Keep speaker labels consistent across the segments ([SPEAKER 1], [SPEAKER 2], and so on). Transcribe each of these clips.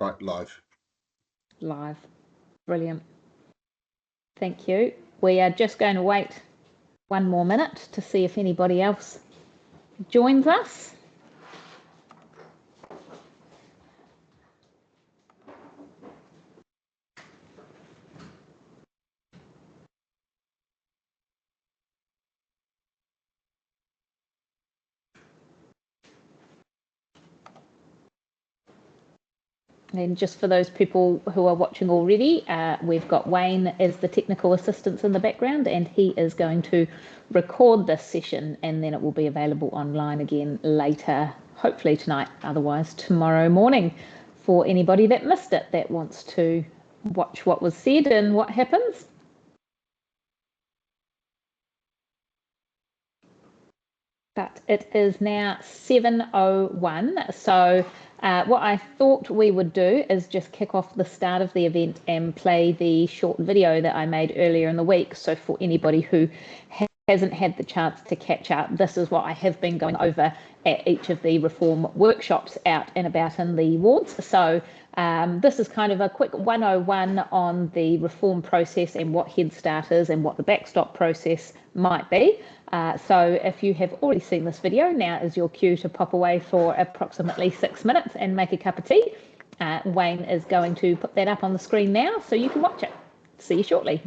[SPEAKER 1] Right, live.
[SPEAKER 2] Live. Brilliant. Thank you. We are just going to wait one more minute to see if anybody else joins us. And just for those people who are watching already, we've got Wayne as the technical assistant in the background, and he is going to record this session, and then it will be available online again later, hopefully tonight, otherwise tomorrow morning, for anybody that missed it, that wants to watch what was said and what happens. But it is now 7:01, so what I thought we would do is just kick off the start of the event and play the short video that I made earlier in the week. So for anybody who hasn't had the chance to catch up, this is what I have been going over at each of the reform workshops out and about in the wards. So this is kind of a quick 101 on the reform process and what Head Start is and what the backstop process might be. So if you have already seen this video, now is your cue to pop away for approximately 6 minutes and make a cup of tea. Wayne is going to put that up on the screen now so you can watch it. See you shortly.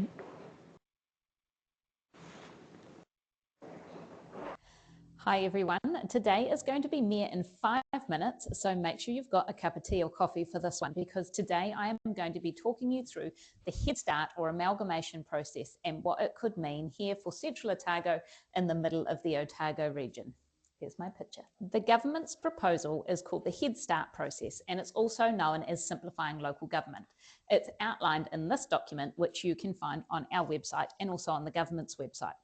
[SPEAKER 2] Hi everyone, today is going to be mere in 5 minutes, so make sure you've got a cup of tea or coffee for this one, because today I am going to be talking you through the Head Start or amalgamation process and what it could mean here for Central Otago in the middle of the Otago region. Here's my picture. The government's proposal is called the Head Start process, and it's also known as simplifying local government. It's outlined in this document, which you can find on our website and also on the government's website.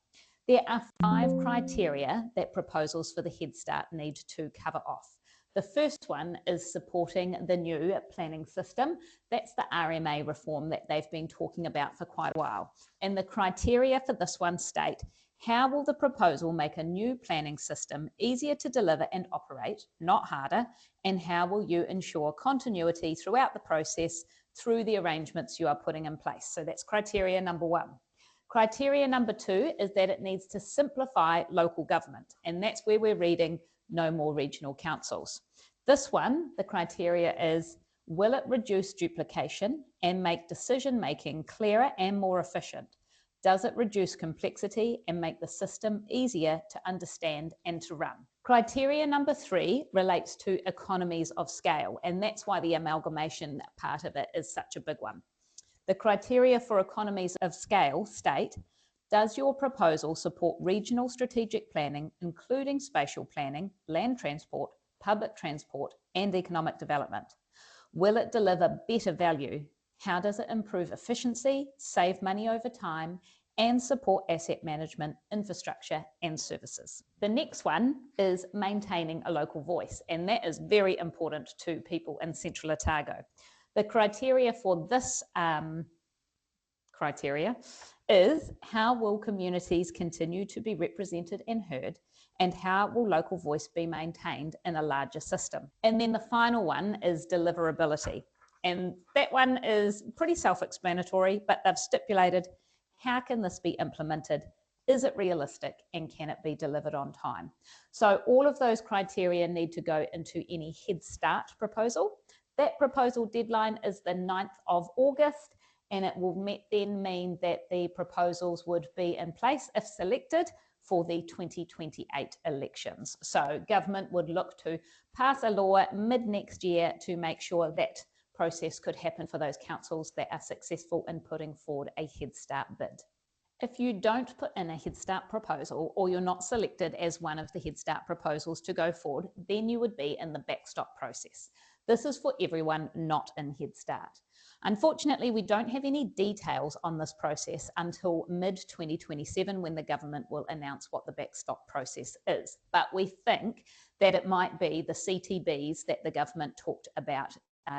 [SPEAKER 2] There are 5 criteria that proposals for the Head Start need to cover off. The first one is supporting the new planning system. That's the RMA reform that they've been talking about for quite a while. And the criteria for this one state, how will the proposal make a new planning system easier to deliver and operate, not harder? And how will you ensure continuity throughout the process through the arrangements you are putting in place? So that's criteria number 1. Criteria number 2 is that it needs to simplify local government, and that's where we're reading no more regional councils. This one, the criteria is, will it reduce duplication and make decision making clearer and more efficient? Does it reduce complexity and make the system easier to understand and to run? Criteria number 3 relates to economies of scale, and that's why the amalgamation part of it is such a big one. The criteria for economies of scale state, does your proposal support regional strategic planning, including spatial planning, land transport, public transport, and economic development? Will it deliver better value? How does it improve efficiency, save money over time, and support asset management, infrastructure, and services? The next one is maintaining a local voice, and that is very important to people in Central Otago. The criteria for this criteria is, how will communities continue to be represented and heard, and how will local voice be maintained in a larger system? And then the final one is deliverability. And that one is pretty self-explanatory, but they've stipulated, how can this be implemented? Is it realistic, and can it be delivered on time? So all of those criteria need to go into any Head Start proposal. That proposal deadline is the 9th of August, and it will then mean that the proposals would be in place, if selected, for the 2028 elections. So government would look to pass a law mid next year to make sure that process could happen for those councils that are successful in putting forward a Head Start bid. If you don't put in a Head Start proposal, or you're not selected as one of the Head Start proposals to go forward, then you would be in the backstop process. This is for everyone not in Head Start. Unfortunately, we don't have any details on this process until mid-2027, when the government will announce what the backstop process is. But we think that it might be the CTBs that the government talked about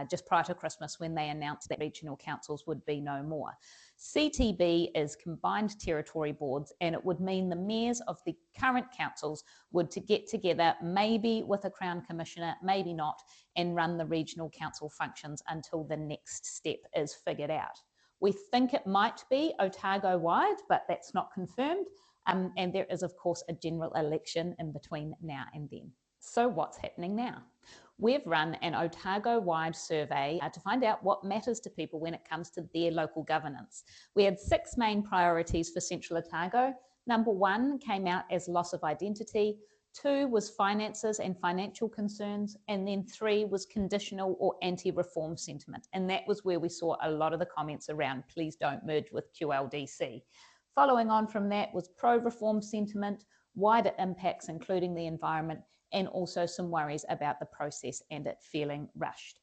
[SPEAKER 2] just prior to Christmas when they announced that regional councils would be no more. CTB is combined territory boards, and it would mean the mayors of the current councils would to get together, maybe with a Crown Commissioner, maybe not, and run the regional council functions until the next step is figured out. We think it might be Otago-wide, but that's not confirmed. And there is, of course, a general election in between now and then. So what's happening now? We've run an Otago-wide survey to find out what matters to people when it comes to their local governance. We had 6 main priorities for Central Otago. Number 1 came out as loss of identity, 2 was finances and financial concerns, and then 3 was conditional or anti-reform sentiment. And that was where we saw a lot of the comments around please don't merge with QLDC. Following on from that was pro-reform sentiment, wider impacts including the environment, and also some worries about the process and it feeling rushed.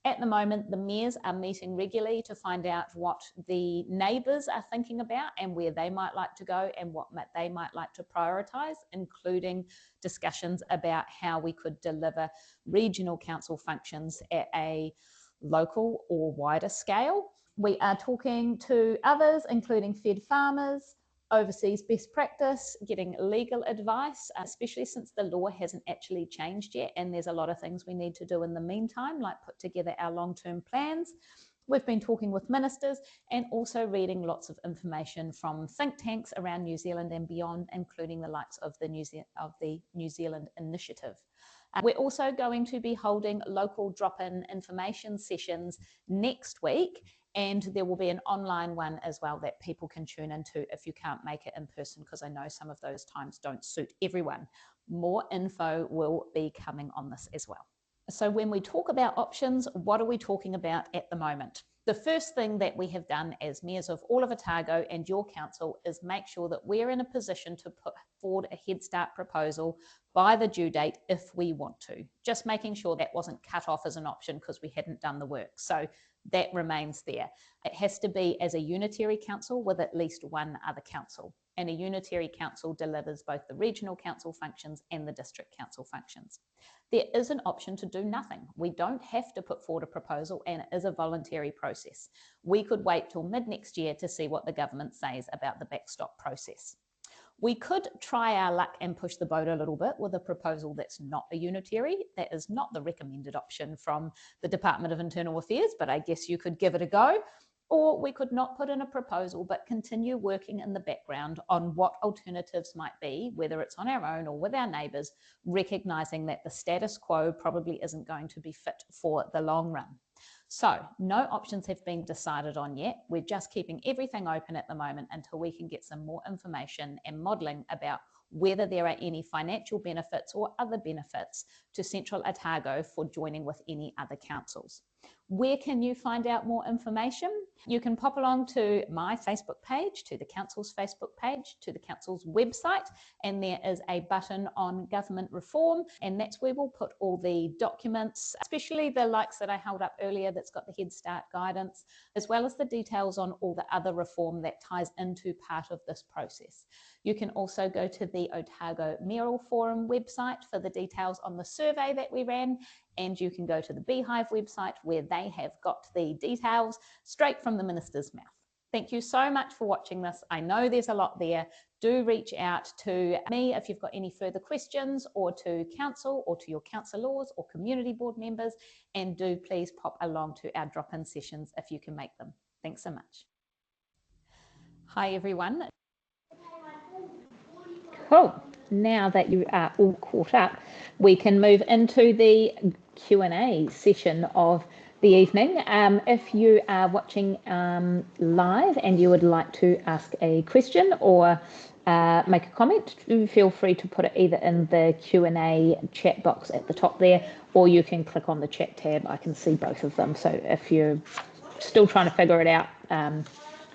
[SPEAKER 2] At the moment, the mayors are meeting regularly to find out what the neighbours are thinking about and where they might like to go and what they might like to prioritise, including discussions about how we could deliver regional council functions at a local or wider scale. We are talking to others, including Fed farmers, overseas best practice, getting legal advice, especially since the law hasn't actually changed yet and there's a lot of things we need to do in the meantime, like put together our long-term plans. We've been talking with ministers and also reading lots of information from think tanks around New Zealand and beyond, including the likes of the New Zealand Initiative. We're also going to be holding local drop-in information sessions next week, and there will be an online one as well that people can tune into if you can't make it in person, because I know some of those times don't suit everyone. More info will be coming on this as well. So when we talk about options, what are we talking about at the moment? The first thing that we have done as mayors of all of Otago and your council is make sure that we're in a position to put forward a Head Start proposal by the due date if we want to. Just making sure that wasn't cut off as an option because we hadn't done the work. So that remains there. It has to be as a unitary council with at least one other council. And a unitary council delivers both the regional council functions and the district council functions. There is an option to do nothing. We don't have to put forward a proposal, and it is a voluntary process. We could wait till mid next year to see what the government says about the backstop process. We could try our luck and push the boat a little bit with a proposal that's not a unitary. That is not the recommended option from the Department of Internal Affairs, but I guess you could give it a go. Or we could not put in a proposal, but continue working in the background on what alternatives might be, whether it's on our own or with our neighbours, recognising that the status quo probably isn't going to be fit for the long run. So no options have been decided on yet. We're just keeping everything open at the moment until we can get some more information and modelling about whether there are any financial benefits or other benefits to Central Otago for joining with any other councils. Where can you find out more information? You can pop along to my Facebook page, to the council's Facebook page, to the council's website, and there is a button on government reform, and that's where we'll put all the documents, especially the likes that I held up earlier that's got the Head Start guidance, as well as the details on all the other reform that ties into part of this process. You can also go to the Otago Mayoral Forum website for the details on the survey that we ran, and you can go to the Beehive website where they have got the details straight from the minister's mouth. Thank you so much for watching this. I know there's a lot there. Do reach out to me if you've got any further questions, or to council or to your councillors or community board members, and do please pop along to our drop-in sessions if you can make them. Thanks so much. Hi everyone. Cool. Now that you are all caught up, we can move into the Q&A session of the evening. If you are watching live and you would like to ask a question or make a comment, do feel free to put it either in the Q&A chat box at the top there, or you can click on the chat tab. I can see both of them. So if you're still trying to figure it out,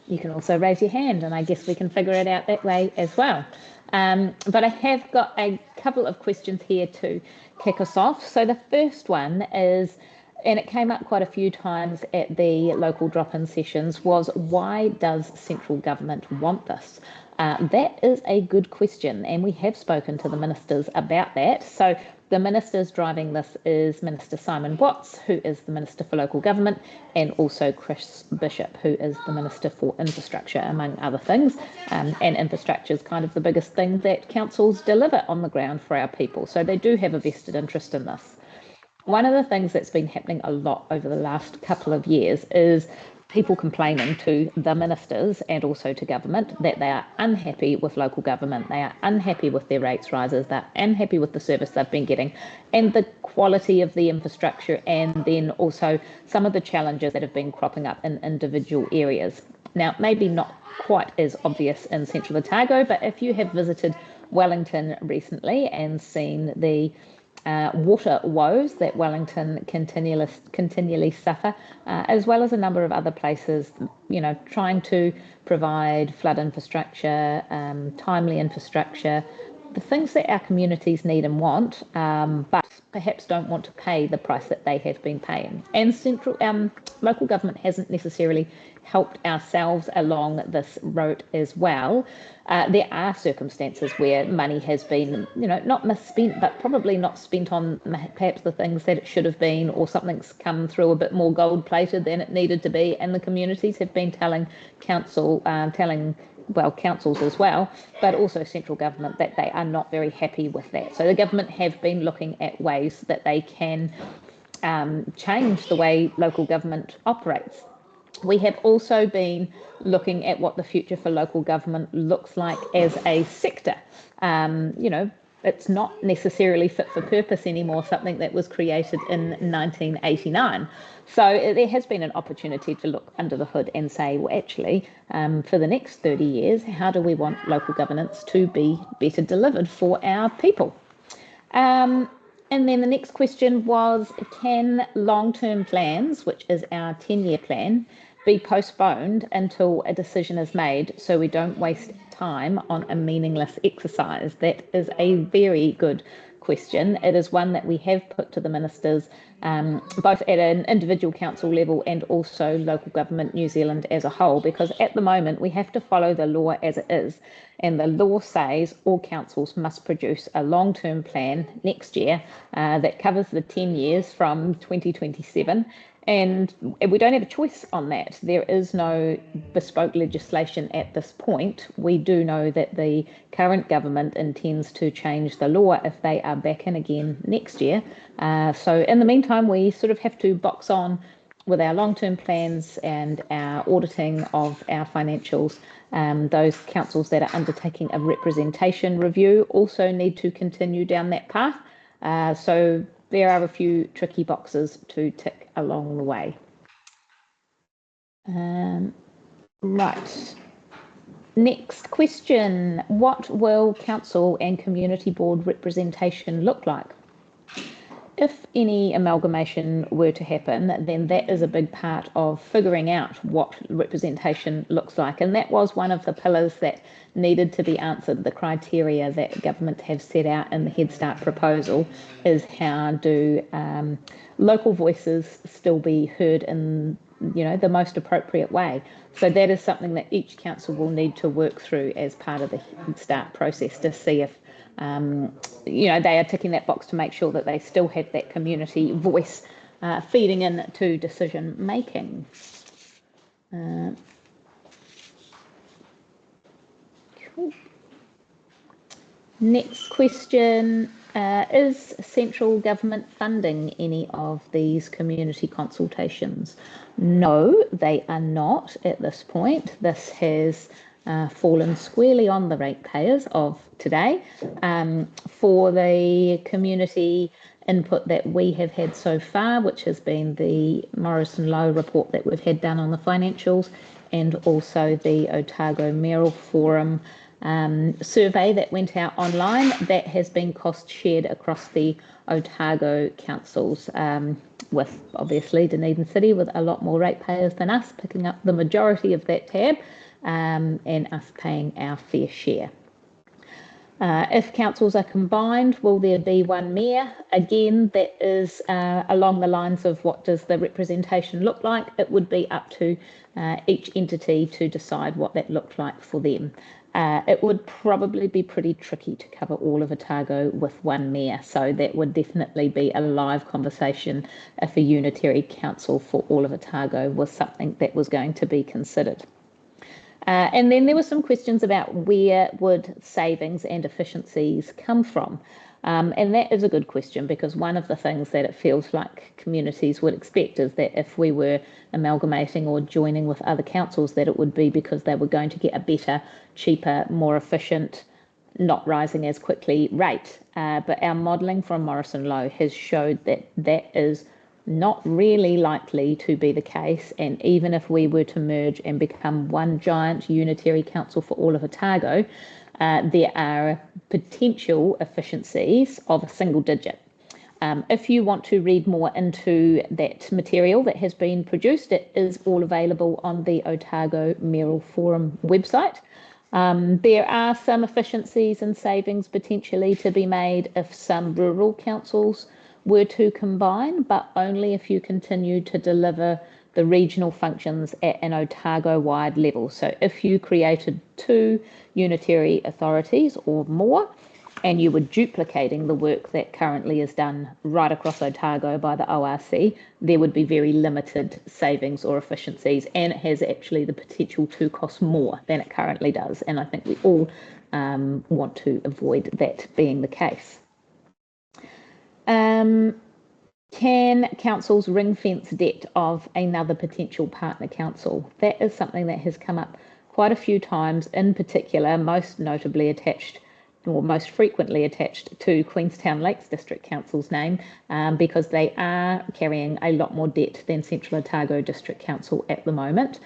[SPEAKER 2] you can also raise your hand, and I guess we can figure it out that way as well. But I have got a couple of questions here to kick us off. So the first one is, and it came up quite a few times at the local drop-in sessions, was why does central government want this? That is a good question, and we have spoken to the ministers about that. So the ministers driving this is Minister Simon Watts, who is the Minister for Local Government, and also Chris Bishop, who is the Minister for Infrastructure, among other things. And infrastructure is kind of the biggest thing that councils deliver on the ground for our people. So they do have a vested interest in this. One of the things that's been happening a lot over the last couple of years is people complaining to the ministers and also to government that they are unhappy with local government, they are unhappy with their rates rises, they're unhappy with the service they've been getting and the quality of the infrastructure, and then also some of the challenges that have been cropping up in individual areas. Now, maybe not quite as obvious in Central Otago, but if you have visited Wellington recently and seen the water woes that Wellington continually suffer, as well as a number of other places, trying to provide flood infrastructure, timely infrastructure, the things that our communities need and want, but perhaps don't want to pay the price that they have been paying. And local government hasn't necessarily helped ourselves along this route as well. There are circumstances where money has been, not misspent, but probably not spent on perhaps the things that it should have been, or something's come through a bit more gold-plated than it needed to be, and the communities have been telling councils as well, but also central government, that they are not very happy with that. So the government have been looking at ways that they can change the way local government operates. We have also been looking at what the future for local government looks like as a sector. It's not necessarily fit for purpose anymore, something that was created in 1989. So there has been an opportunity to look under the hood and say, well, actually, for the next 30 years, how do we want local governance to be better delivered for our people? And then the next question was, can long-term plans, which is our 10-year plan, be postponed until a decision is made so we don't waste time on a meaningless exercise? That is a very good question. It is one that we have put to the ministers, both at an individual council level and also local government New Zealand as a whole, because at the moment we have to follow the law as it is. And the law says all councils must produce a long-term plan next year that covers the 10 years from 2027. And we don't have a choice on that. There is no bespoke legislation at this point. We do know that the current government intends to change the law if they are back in again next year. So in the meantime, we sort of have to box on with our long-term plans and our auditing of our financials. Those councils that are undertaking a representation review also need to continue down that path. So there are a few tricky boxes to tick along the way. Right. Next question. What will council and community board representation look like? If any amalgamation were to happen, then that is a big part of figuring out what representation looks like. And that was one of the pillars that needed to be answered. The criteria that government have set out in the Head Start proposal is how do local voices still be heard in the most appropriate way. So that is something that each council will need to work through as part of the Head Start process to see if they are ticking that box to make sure that they still have that community voice feeding in to decision making. Cool. Next question, is central government funding any of these community consultations? No, they are not at this point. This has fallen squarely on the ratepayers of today. For the community input that we have had so far, which has been the Morrison Lowe report that we've had done on the financials, and also the Otago Mayoral Forum survey that went out online, that has been cost shared across the Otago councils, with obviously Dunedin City with a lot more ratepayers than us picking up the majority of that tab, and us paying our fair share. If councils are combined, will there be one mayor? Again, that is along the lines of what does the representation look like? It would be up to each entity to decide what that looked like for them. It would probably be pretty tricky to cover all of Otago with one mayor, so that would definitely be a live conversation if a unitary council for all of Otago was something that was going to be considered. And then there were some questions about where would savings and efficiencies come from? And that is a good question, because one of the things that it feels like communities would expect is that if we were amalgamating or joining with other councils, that it would be because they were going to get a better, cheaper, more efficient, not rising as quickly rate. But our modelling from Morrison Lowe has showed that that is not really likely to be the case, and even if we were to merge and become one giant unitary council for all of Otago, there are potential efficiencies of a single digit. If you want to read more into that material that has been produced, it is all available on the Otago Mayoral Forum website. There are some efficiencies and savings potentially to be made if some rural councils were to combine, but only if you continue to deliver the regional functions at an Otago-wide level. So if you created 2 unitary authorities or more, and you were duplicating the work that currently is done right across Otago by the ORC, there would be very limited savings or efficiencies, and it has actually the potential to cost more than it currently does. And I think we all want to avoid that being the case. Can councils ring fence debt of another potential partner council? That is something that has come up quite a few times, in particular, most notably attached, or most frequently attached to Queenstown Lakes District Council's name, because they are carrying a lot more debt than Central Otago District Council at the moment.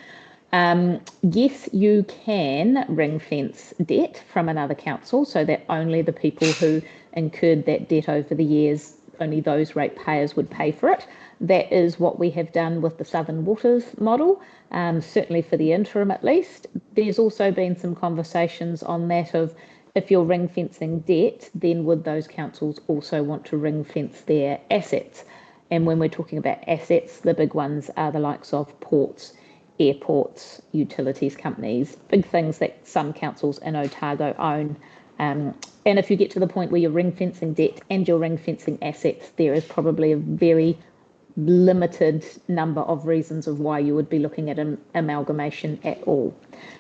[SPEAKER 2] Yes, you can ring fence debt from another council, so that only the people who incurred that debt over the years, only those ratepayers would pay for it. That is what we have done with the Southern Waters model, certainly for the interim at least. There's also been some conversations on that of, if you're ring fencing debt, then would those councils also want to ring fence their assets? And when we're talking about assets, the big ones are the likes of ports, airports, utilities companies, big things that some councils in Otago own. And if you get to the point where you're ring fencing debt and you're ring fencing assets, there is probably a very limited number of reasons of why you would be looking at an amalgamation at all.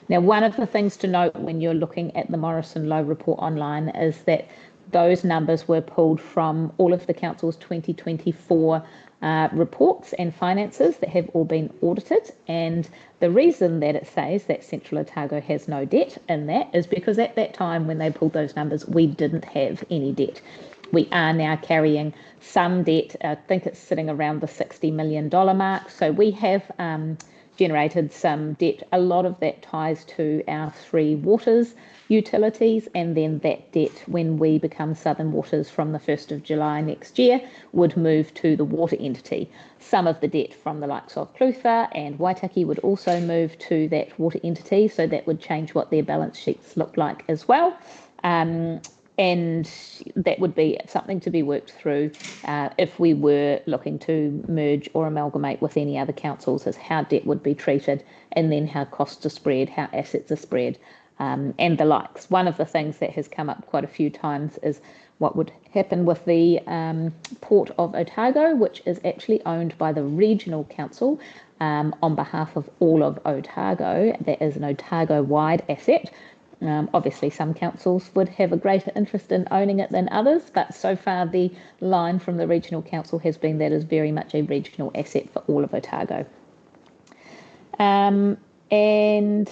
[SPEAKER 2] Now, one of the things to note when you're looking at the Morrison Lowe report online is that those numbers were pulled from all of the council's 2024 reports and finances that have all been audited. And the reason that it says that Central Otago has no debt in that is because at that time when they pulled those numbers, we didn't have any debt. We are now carrying some debt. I think it's sitting around the $60 million mark. So we have generated some debt. A lot of that ties to our 3 waters utilities, and then that debt, when we become Southern Waters from the 1st of July next year, would move to the water entity. Some of the debt from the likes of Clutha and Waitaki would also move to that water entity, so that would change what their balance sheets look like as well. And that would be something to be worked through if we were looking to merge or amalgamate with any other councils, as how debt would be treated, and then how costs are spread, how assets are spread, and the likes. One of the things that has come up quite a few times is what would happen with the Port of Otago, which is actually owned by the regional council on behalf of all of Otago. That is an Otago-wide asset. Obviously, some councils would have a greater interest in owning it than others, but so far the line from the regional council has been that is very much a regional asset for all of Otago. And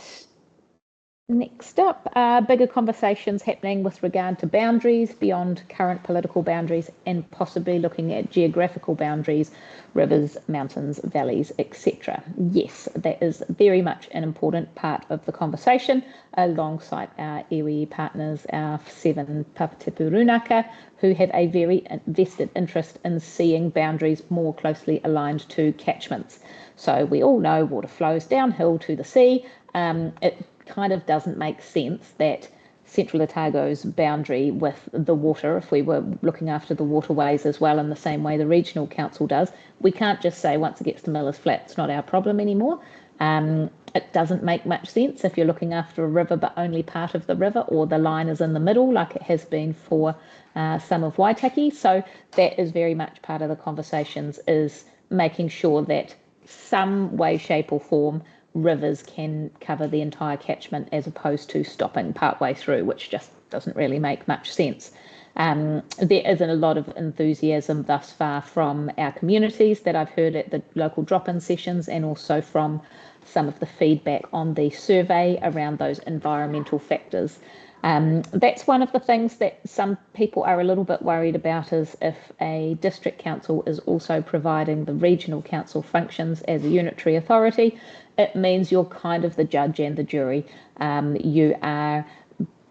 [SPEAKER 2] next up, bigger conversations happening with regard to boundaries beyond current political boundaries, and possibly looking at geographical boundaries, rivers, mountains, valleys, etc. Yes, that is very much an important part of the conversation, alongside our iwi partners, our 7 Papatipu Rūnaka, who have a very vested interest in seeing boundaries more closely aligned to catchments. So we all know water flows downhill to the sea. It kind of doesn't make sense that Central Otago's boundary with the water, if we were looking after the waterways as well in the same way the regional council does, we can't just say once it gets to Millers Flat, it's not our problem anymore. It doesn't make much sense if you're looking after a river but only part of the river, or the line is in the middle like it has been for some of Waitaki. So that is very much part of the conversations, is making sure that some way, shape or form rivers can cover the entire catchment as opposed to stopping partway through, which just doesn't really make much sense. There isn't a lot of enthusiasm thus far from our communities that I've heard at the local drop-in sessions, and also from some of the feedback on the survey around those environmental factors. That's one of the things that some people are a little bit worried about, is if a district council is also providing the regional council functions as a unitary authority, it means you're kind of the judge and the jury. You are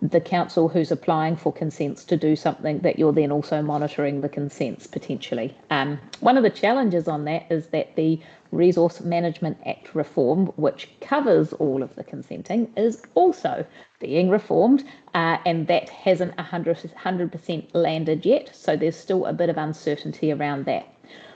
[SPEAKER 2] the council who's applying for consents to do something that you're then also monitoring the consents potentially. One of the challenges on that is that the Resource Management Act reform, which covers all of the consenting, is also being reformed, and that hasn't 100% landed yet, so there's still a bit of uncertainty around that.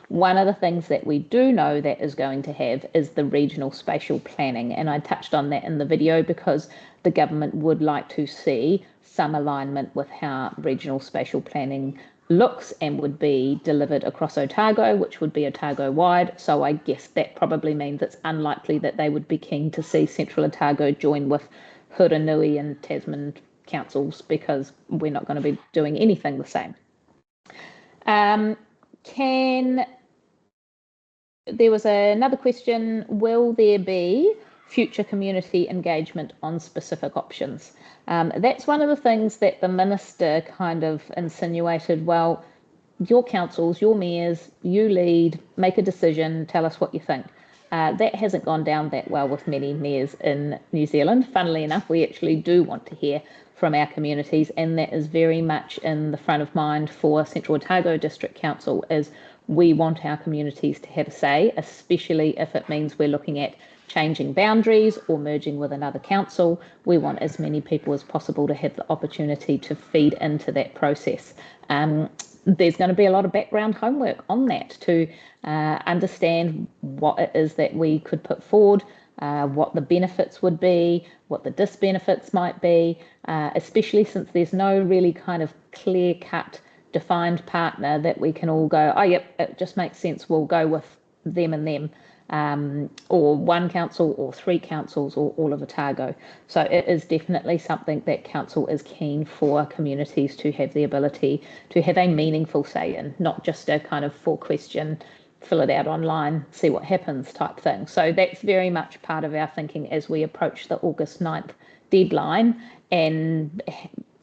[SPEAKER 2] One of the things that we do know that is going to have is the regional spatial planning, and I touched on that in the video because the government would like to see some alignment with how regional spatial planning looks and would be delivered across Otago, which would be Otago-wide. So I guess that probably means it's unlikely that they would be keen to see Central Otago join with Huranui and Tasman councils, because we're not going to be doing anything the same. There was another question, will there be future community engagement on specific options? That's one of the things that the minister kind of insinuated, well, your councils, your mayors, you lead, make a decision, tell us what you think. That hasn't gone down that well with many mayors in New Zealand. Funnily enough, we actually do want to hear from our communities, and that is very much in the front of mind for Central Otago District Council, is we want our communities to have a say, especially if it means we're looking at changing boundaries or merging with another council. We want as many people as possible to have the opportunity to feed into that process. There's going to be a lot of background homework on that to understand what it is that we could put forward, what the benefits would be, what the disbenefits might be, especially since there's no really kind of clear-cut defined partner that we can all go, oh, yep, it just makes sense, we'll go with them and them. Or one council or three councils or all of Otago. So it is definitely something that council is keen for communities to have the ability to have a meaningful say in, not just a kind of 4-question, fill it out online, see what happens type thing. So that's very much part of our thinking as we approach the August 9th deadline, and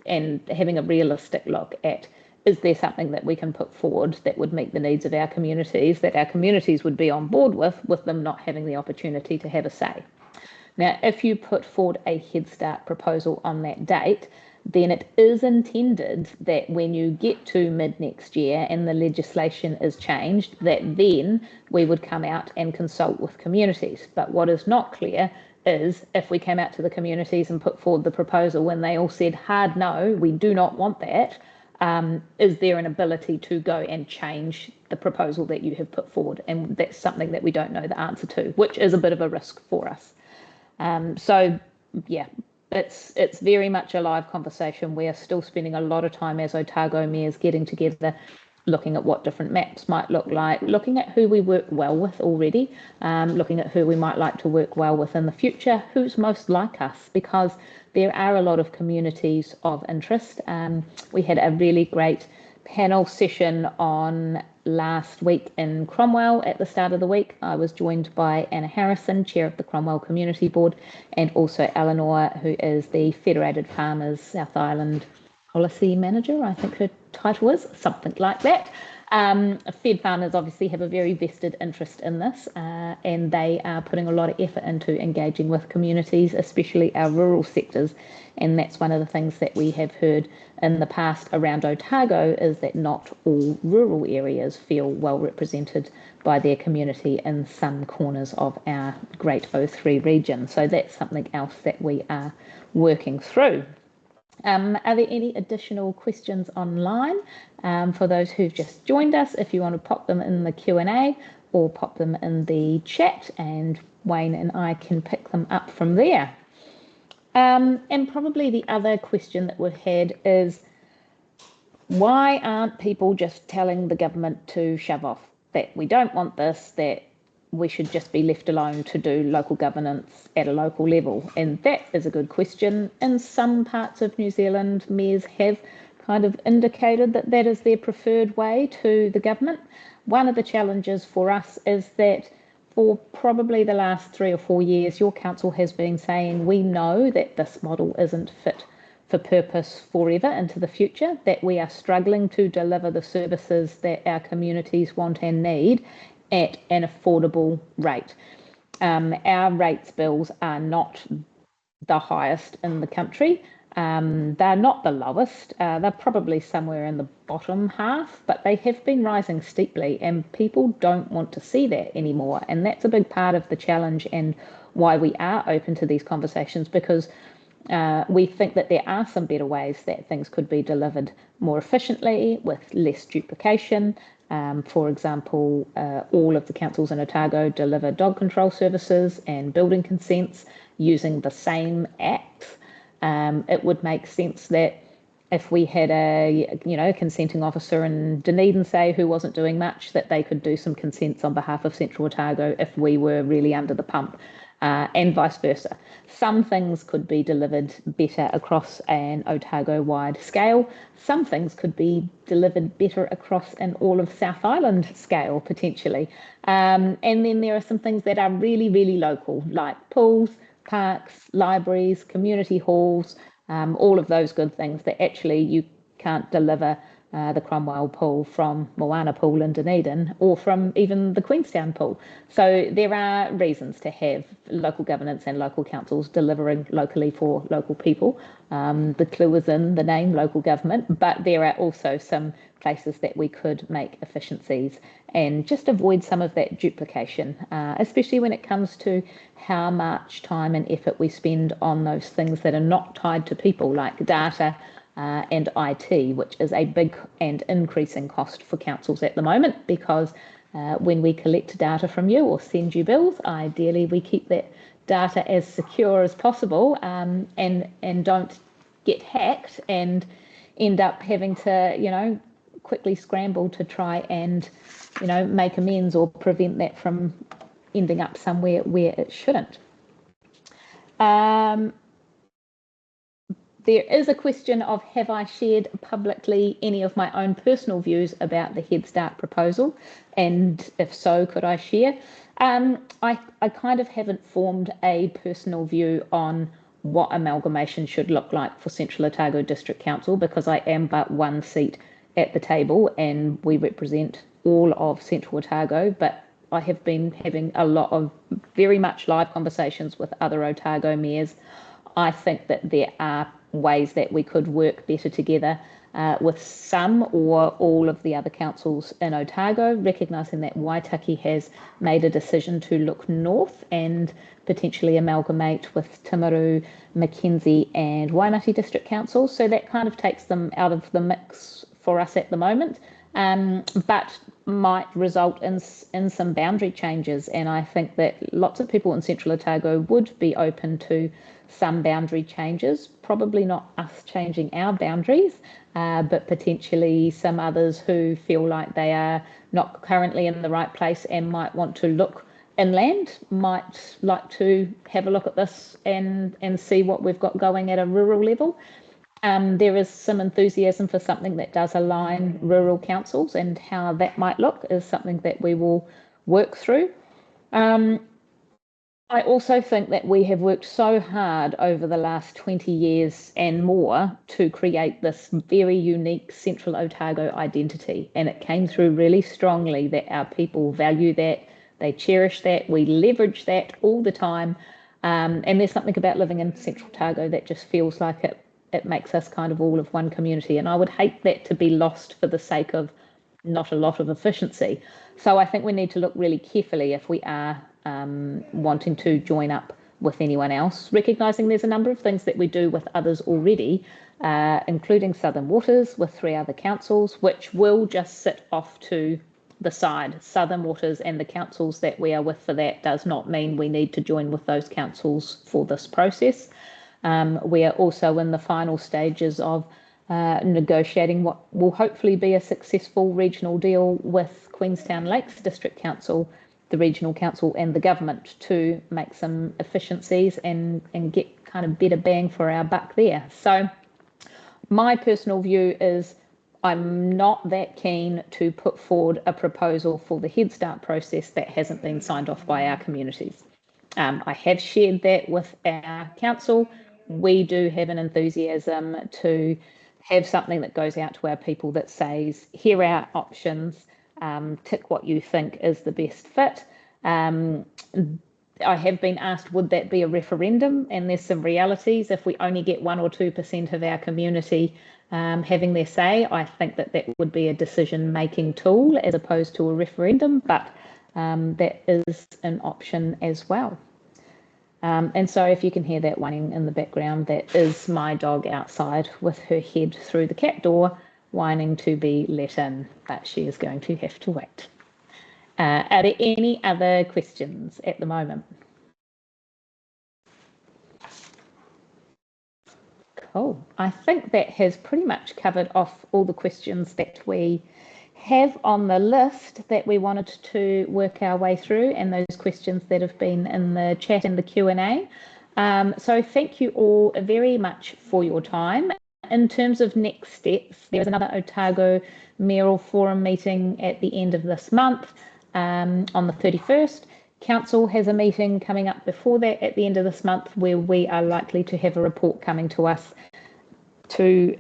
[SPEAKER 2] having a realistic look at, is there something that we can put forward that would meet the needs of our communities, that our communities would be on board with them not having the opportunity to have a say? Now, if you put forward a Head Start proposal on that date, then it is intended that when you get to mid next year and the legislation is changed, that then we would come out and consult with communities. But what is not clear is if we came out to the communities and put forward the proposal when they all said hard no, we do not want that, is there an ability to go and change the proposal that you have put forward? And that's something that we don't know the answer to, which is a bit of a risk for us. So yeah, it's very much a live conversation. We are still spending a lot of time as Otago mayors getting together, looking at what different maps might look like, looking at who we work well with already, looking at who we might like to work well with in the future, who's most like us, because there are a lot of communities of interest. We had a really great panel session on last week in Cromwell at the start of the week. I was joined by Anna Harrison, Chair of the Cromwell Community Board, and also Eleanor, who is the Federated Farmers South Island Policy Manager, I think her title is, something like that. Fed farmers obviously have a very vested interest in this, and they are putting a lot of effort into engaging with communities, especially our rural sectors. And that's one of the things that we have heard in the past around Otago, is that not all rural areas feel well represented by their community in some corners of our Great O3 region. So that's something else that we are working through. Are there any additional questions online? For those who've just joined us, if you want to pop them in the Q&A or pop them in the chat, and Wayne and I can pick them up from there. And probably the other question that we've had is, why aren't people just telling the government to shove off, that we don't want this, that we should just be left alone to do local governance at a local level? And that is a good question. In some parts of New Zealand, mayors have kind of indicated that that is their preferred way to the government. One of the challenges for us is that for probably the last 3 or 4 years, your council has been saying, we know that this model isn't fit for purpose forever into the future, that we are struggling to deliver the services that our communities want and need at an affordable rate. Our rates bills are not the highest in the country. They're not the lowest. They're probably somewhere in the bottom half, but they have been rising steeply, and people don't want to see that anymore. And that's a big part of the challenge and why we are open to these conversations, because we think that there are some better ways that things could be delivered more efficiently with less duplication. For example, all of the councils in Otago deliver dog control services and building consents using the same acts. It would make sense that if we had a consenting officer in Dunedin, say, who wasn't doing much, that they could do some consents on behalf of Central Otago if we were really under the pump. And vice versa. Some things could be delivered better across an Otago-wide scale. Some things could be delivered better across an all of South Island scale, potentially. And then there are some things that are really, really local, like pools, parks, libraries, community halls, all of those good things that actually you can't deliver the Cromwell pool from Moana Pool in Dunedin, or from even the Queenstown pool. So there are reasons to have local governance and local councils delivering locally for local people. The clue is in the name local government, but there are also some places that we could make efficiencies and just avoid some of that duplication, especially when it comes to how much time and effort we spend on those things that are not tied to people, like data, and IT, which is a big and increasing cost for councils at the moment, because when we collect data from you or send you bills, ideally we keep that data as secure as possible, and don't get hacked and end up having to, quickly scramble to try and, make amends or prevent that from ending up somewhere where it shouldn't. There is a question of, have I shared publicly any of my own personal views about the Head Start proposal? And if so, could I share? I kind of haven't formed a personal view on what amalgamation should look like for Central Otago District Council, because I am but one seat at the table and we represent all of Central Otago, but I have been having a lot of very much live conversations with other Otago mayors. I think that there are ways that we could work better together with some or all of the other councils in Otago, recognising that Waitaki has made a decision to look north and potentially amalgamate with Timaru, Mackenzie and Waimati District Council. So that kind of takes them out of the mix for us at the moment, but might result in some boundary changes. And I think that lots of people in Central Otago would be open to some boundary changes, probably not us changing our boundaries, but potentially some others who feel like they are not currently in the right place and might want to look inland, might like to have a look at this and see what we've got going at a rural level. There is some enthusiasm for something that does align rural councils, and how that might look is something that we will work through. I also think that we have worked so hard over the last 20 years and more to create this very unique Central Otago identity, and it came through really strongly that our people value that, they cherish that, we leverage that all the time, and there's something about living in Central Otago that just feels like it makes us kind of all of one community, and I would hate that to be lost for the sake of not a lot of efficiency. So I think we need to look really carefully if we are wanting to join up with anyone else, recognising there's a number of things that we do with others already including Southern Waters, with 3 other councils, which will just sit off to the side. Southern Waters and the councils that we are with for that does not mean we need to join with those councils for this process. We are also in the final stages of negotiating what will hopefully be a successful regional deal with Queenstown Lakes District Council, the regional council and the government to make some efficiencies and get kind of better bang for our buck there. So my personal view is I'm not that keen to put forward a proposal for the Head Start process that hasn't been signed off by our communities. I have shared that with our council. We do have an enthusiasm to have something that goes out to our people that says, here are our options, tick what you think is the best fit. I have been asked, would that be a referendum? And there's some realities. If we only get 1 or 2% of our community having their say, I think that that would be a decision-making tool as opposed to a referendum, but that is an option as well. And so if you can hear that whining in the background, that is my dog outside with her head through the cat door, whining to be let in, but she is going to have to wait. Are there any other questions at the moment? Cool. I think that has pretty much covered off all the questions that we have on the list that we wanted to work our way through, and those questions that have been in the chat and the Q&A. So thank you all very much for your time. In terms of next steps, there's another Otago Mayoral Forum meeting at the end of this month on the 31st. Council has a meeting coming up before that at the end of this month where we are likely to have a report coming to us to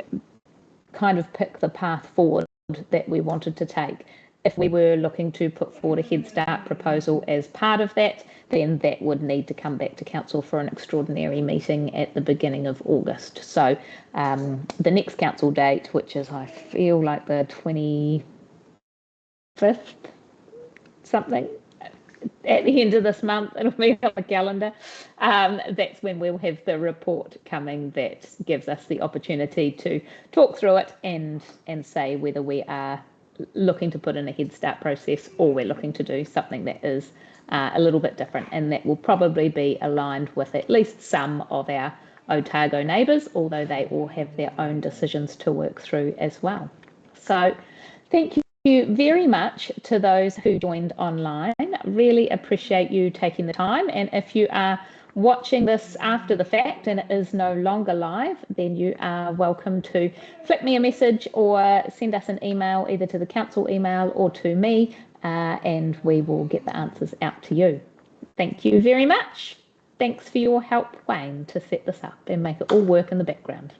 [SPEAKER 2] kind of pick the path forward that we wanted to take. If we were looking to put forward a Head Start proposal as part of that, then that would need to come back to Council for an extraordinary meeting at the beginning of August. So the next Council date, which is I feel like the 25th, something, at the end of this month, it'll be on the calendar. That's when we'll have the report coming that gives us the opportunity to talk through it and say whether we are looking to put in a Head Start process or we're looking to do something that is a little bit different, and that will probably be aligned with at least some of our Otago neighbours, although they all have their own decisions to work through as well. So thank you very much to those who joined online. Really appreciate you taking the time, and if you are watching this after the fact and it is no longer live, then you are welcome to flick me a message or send us an email either to the council email or to me, and we will get the answers out to you. Thank you very much. Thanks for your help, Wayne, to set this up and make it all work in the background.